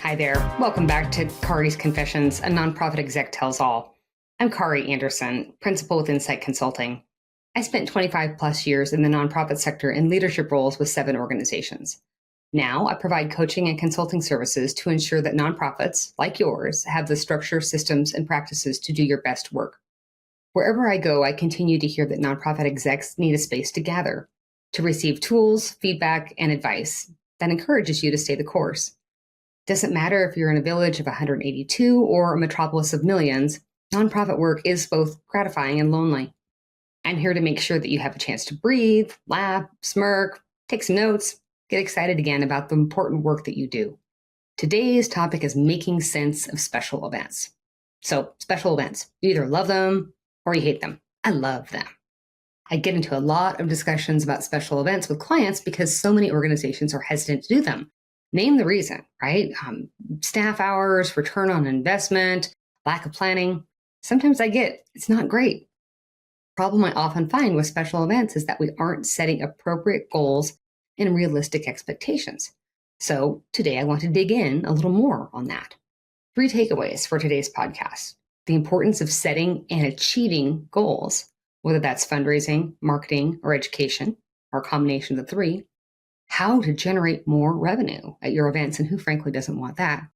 Hi there. Welcome back to Kari's Confessions, a nonprofit exec tells all. I'm Kari Anderson, principal with Incite Consulting. I spent 25 plus years in the nonprofit sector in leadership roles with 7 organizations. Now I provide coaching and consulting services to ensure that nonprofits, like yours, have the structure, systems, and practices to do your best work. Wherever I go, I continue to hear that nonprofit execs need a space to gather, to receive tools, feedback, and advice that encourages you to stay the course. Doesn't matter if you're in a village of 182 or a metropolis of millions, nonprofit work is both gratifying and lonely. I'm here to make sure that you have a chance to breathe, laugh, smirk, take some notes, get excited again about the important work that you do. Today's topic is making sense of special events. So, special events, you either love them or you hate them. I love them. I get into a lot of discussions about special events with clients because so many organizations are hesitant to do them. Name the reason, right? Staff hours, return on investment, lack of planning. Sometimes I get, it's not great. The problem I often find with special events is that we aren't setting appropriate goals and realistic expectations. So today I want to dig in a little more on that. 3 takeaways for today's podcast. The importance of setting and achieving goals, whether that's fundraising, marketing, or education, or a combination of the 3. How to generate more revenue at your events, and who frankly doesn't want that,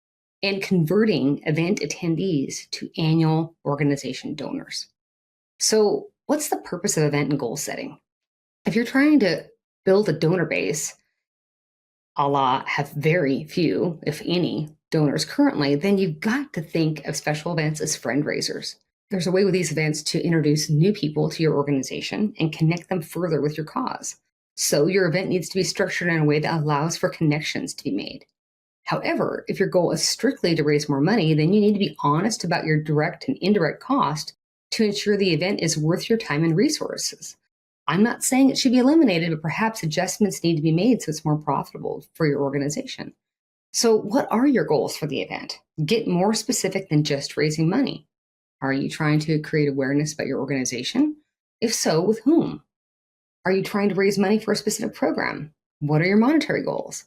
and converting event attendees to annual organization donors. So what's the purpose of event and goal setting? If you're trying to build a donor base, a lot have very few, if any, donors currently, then you've got to think of special events as fundraisers. There's a way with these events to introduce new people to your organization and connect them further with your cause. So your event needs to be structured in a way that allows for connections to be made. However, if your goal is strictly to raise more money, then you need to be honest about your direct and indirect cost to ensure the event is worth your time and resources. I'm not saying it should be eliminated, but perhaps adjustments need to be made so it's more profitable for your organization. So what are your goals for the event? Get more specific than just raising money. Are you trying to create awareness about your organization? If so, with whom? Are you trying to raise money for a specific program? What are your monetary goals?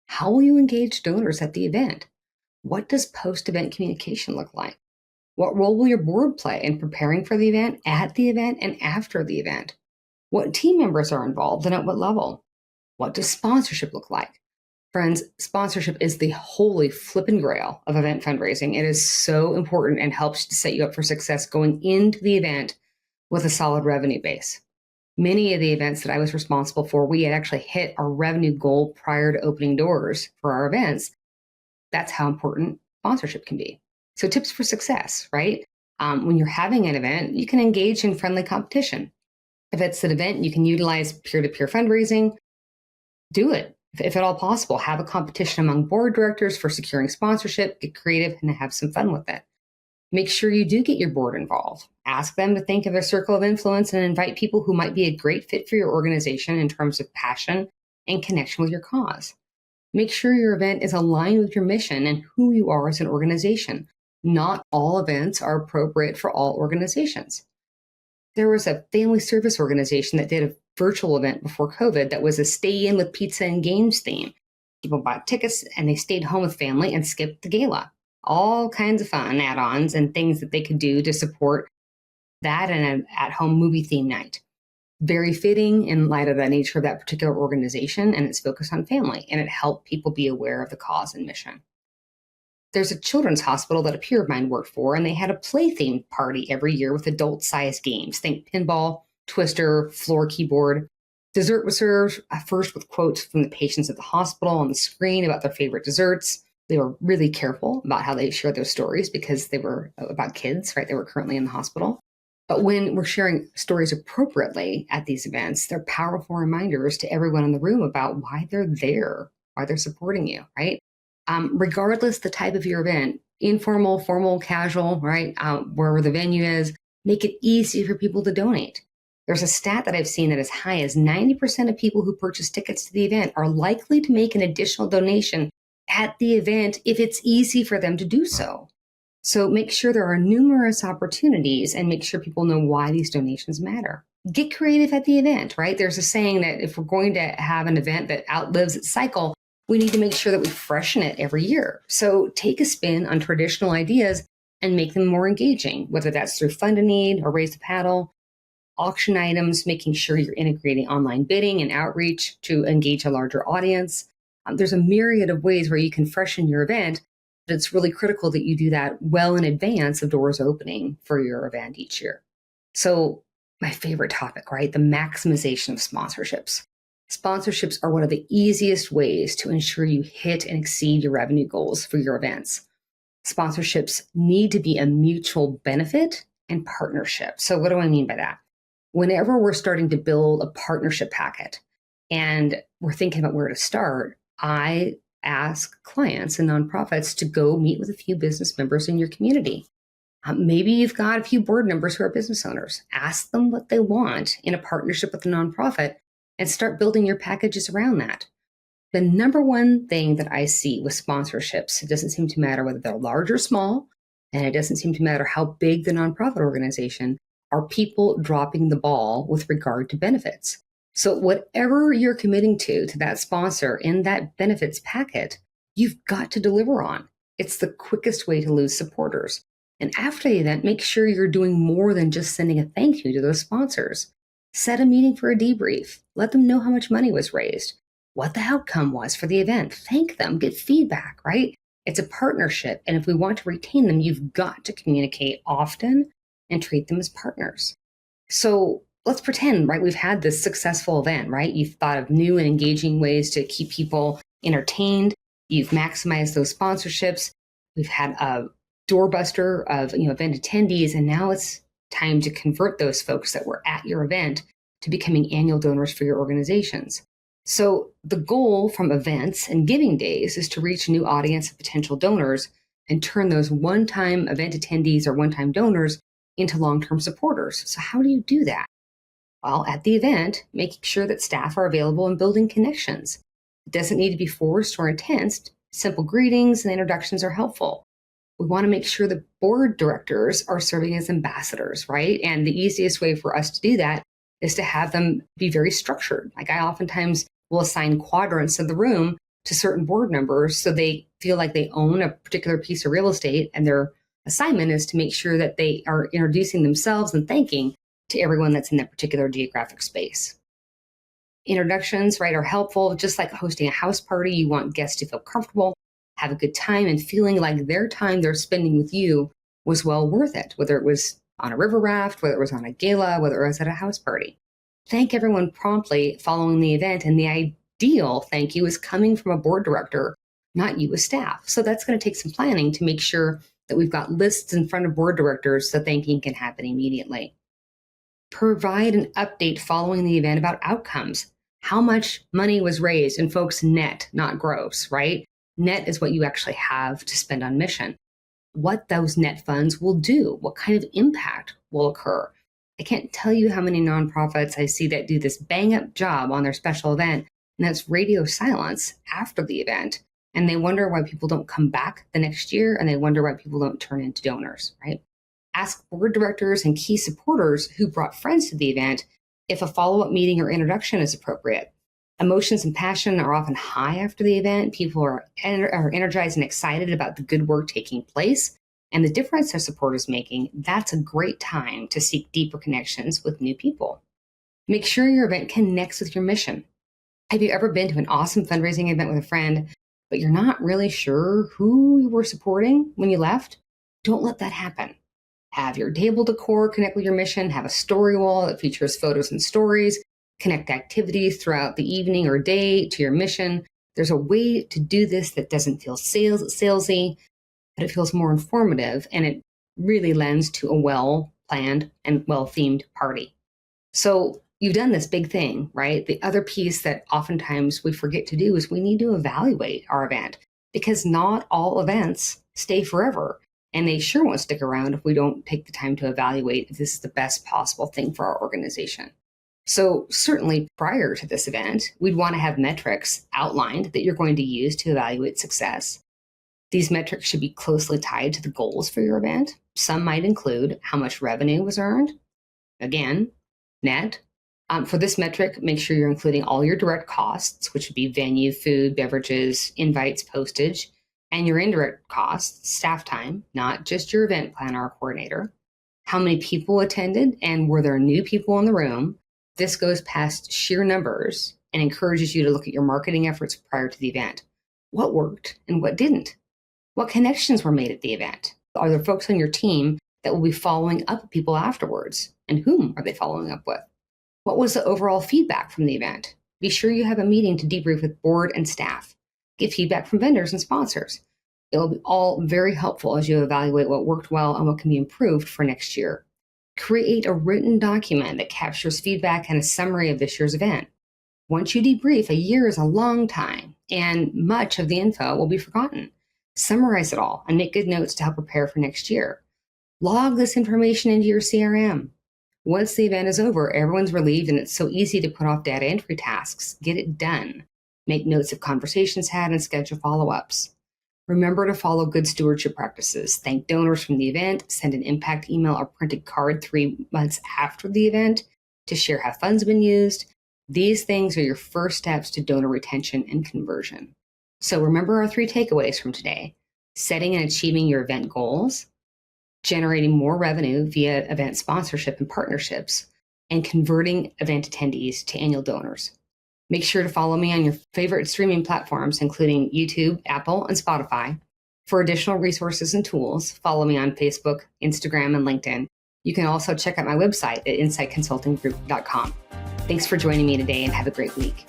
How will you engage donors at the event? What does post-event communication look like? What role will your board play in preparing for the event, at the event, and after the event? What team members are involved and at what level? What does sponsorship look like? Friends, sponsorship is the holy flippin' grail of event fundraising. It is so important and helps to set you up for success going into the event with a solid revenue base. Many of the events that I was responsible for, we had actually hit our revenue goal prior to opening doors for our events. That's how important sponsorship can be. So tips for success, right? When you're having an event, you can engage in friendly competition. If it's an event, you can utilize peer-to-peer fundraising. Do it. If at all possible, have a competition among board directors for securing sponsorship, get creative, and have some fun with it. Make sure you do get your board involved. Ask them to think of their circle of influence and invite people who might be a great fit for your organization in terms of passion and connection with your cause. Make sure your event is aligned with your mission and who you are as an organization. Not all events are appropriate for all organizations. There was a family service organization that did a virtual event before COVID that was a stay in with pizza and games theme. People bought tickets and they stayed home with family and skipped the gala. All kinds of fun add-ons and things that they could do to support that and an at-home movie theme night. Very fitting in light of the nature of that particular organization and its focus on family, and it helped people be aware of the cause and mission. There's a children's hospital that a peer of mine worked for, and they had a play-themed party every year with adult-sized games. Think pinball, twister, floor keyboard. Dessert was served first with quotes from the patients at the hospital on the screen about their favorite desserts. They were really careful about how they shared those stories because they were about kids, right? They were currently in the hospital. But when we're sharing stories appropriately at these events, they're powerful reminders to everyone in the room about why they're there, why they're supporting you, right? Regardless the type of your event, informal, formal, casual, right? Wherever the venue is, make it easy for people to donate. There's a stat that I've seen that as high as 90% of people who purchase tickets to the event are likely to make an additional donation at the event if it's easy for them to do so. So make sure there are numerous opportunities and make sure people know why these donations matter. Get creative at the event, right? There's a saying that if we're going to have an event that outlives its cycle, We need to make sure that we freshen it every year. So take a spin on traditional ideas and make them more engaging, whether that's through Fund a Need or Raise the Paddle, auction items, making sure you're integrating online bidding and outreach to engage a larger audience. There's a myriad of ways where you can freshen your event, but it's really critical that you do that well in advance of doors opening for your event each year. So my favorite topic, right? The maximization of sponsorships. Sponsorships are one of the easiest ways to ensure you hit and exceed your revenue goals for your events. Sponsorships need to be a mutual benefit and partnership. So what do I mean by that? Whenever we're starting to build a partnership packet and we're thinking about where to start, I ask clients and nonprofits to go meet with a few business members in your community. Maybe you've got a few board members who are business owners. Ask them what they want in a partnership with a nonprofit and start building your packages around that. The number one thing that I see with sponsorships, it doesn't seem to matter whether they're large or small, and it doesn't seem to matter how big the nonprofit organization, are people dropping the ball with regard to benefits. So whatever you're committing to that sponsor in that benefits packet, you've got to deliver on. It's the quickest way to lose supporters. And after the event, make sure you're doing more than just sending a thank you to those sponsors. Set a meeting for a debrief. Let them know how much money was raised, what the outcome was for the event. Thank them, get feedback, right? It's a partnership. And if we want to retain them, you've got to communicate often and treat them as partners. So let's pretend, right, we've had this successful event, right? You've thought of new and engaging ways to keep people entertained. You've maximized those sponsorships. We've had a doorbuster of event attendees, and now it's time to convert those folks that were at your event to becoming annual donors for your organizations. So the goal from events and giving days is to reach a new audience of potential donors and turn those one-time event attendees or one-time donors into long-term supporters. So how do you do that? Well, at the event, making sure that staff are available and building connections. It doesn't need to be forced or intense. Simple greetings and introductions are helpful. We want to make sure the board directors are serving as ambassadors, right? And the easiest way for us to do that is to have them be very structured. Like I oftentimes will assign quadrants of the room to certain board members so they feel like they own a particular piece of real estate, and their assignment is to make sure that they are introducing themselves and thanking to everyone that's in that particular geographic space. Introductions, right, are helpful. Just like hosting a house party, you want guests to feel comfortable, have a good time, and feeling like their time they're spending with you was well worth it, whether it was on a river raft, whether it was on a gala, whether it was at a house party. Thank everyone promptly following the event, and the ideal thank you is coming from a board director, not you as staff. So that's going to take some planning to make sure that we've got lists in front of board directors so thanking can happen immediately. Provide an update following the event about outcomes. How much money was raised, and folks, net, not gross, right? Net is what you actually have to spend on mission. What those net funds will do, what kind of impact will occur. I can't tell you how many nonprofits I see that do this bang up job on their special event, and that's radio silence after the event. And they wonder why people don't come back the next year, and they wonder why people don't turn into donors, right? Ask board directors and key supporters who brought friends to the event if a follow-up meeting or introduction is appropriate. Emotions and passion are often high after the event. People are energized and excited about the good work taking place and the difference their support is making. That's a great time to seek deeper connections with new people. Make sure your event connects with your mission. Have you ever been to an awesome fundraising event with a friend, but you're not really sure who you were supporting when you left? Don't let that happen. Have your table decor connect with your mission. Have a story wall that features photos and stories. Connect activities throughout the evening or day to your mission. There's a way to do this that doesn't feel salesy, but it feels more informative, and it really lends to a well-planned and well-themed party. So you've done this big thing, right? The other piece that oftentimes we forget to do is we need to evaluate our event, because not all events stay forever. And they sure won't stick around if we don't take the time to evaluate if this is the best possible thing for our organization. So certainly prior to this event, we'd want to have metrics outlined that you're going to use to evaluate success. These metrics should be closely tied to the goals for your event. Some might include how much revenue was earned, again, net, For this metric, make sure you're including all your direct costs, which would be venue, food, beverages, invites, postage, and your indirect costs, staff time, not just your event planner or coordinator. How many people attended and were there new people in the room? This goes past sheer numbers and encourages you to look at your marketing efforts prior to the event. What worked and what didn't? What connections were made at the event? Are there folks on your team that will be following up with people afterwards? And whom are they following up with? What was the overall feedback from the event? Be sure you have a meeting to debrief with board and staff. Get feedback from vendors and sponsors. It will be all very helpful as you evaluate what worked well and what can be improved for next year. Create a written document that captures feedback and a summary of this year's event. Once you debrief, a year is a long time, and much of the info will be forgotten. Summarize it all and make good notes to help prepare for next year. Log this information into your CRM. Once the event is over, everyone's relieved and it's so easy to put off data entry tasks. Get it done. Make notes of conversations had and schedule follow-ups. Remember to follow good stewardship practices. Thank donors from the event, send an impact email or printed card 3 months after the event to share how funds have been used. These things are your first steps to donor retention and conversion. So remember our 3 takeaways from today: setting and achieving your event goals, generating more revenue via event sponsorship and partnerships, and converting event attendees to annual donors. Make sure to follow me on your favorite streaming platforms, including YouTube, Apple, and Spotify. For additional resources and tools, follow me on Facebook, Instagram, and LinkedIn. You can also check out my website at inciteconsultinggroup.com. Thanks for joining me today and have a great week.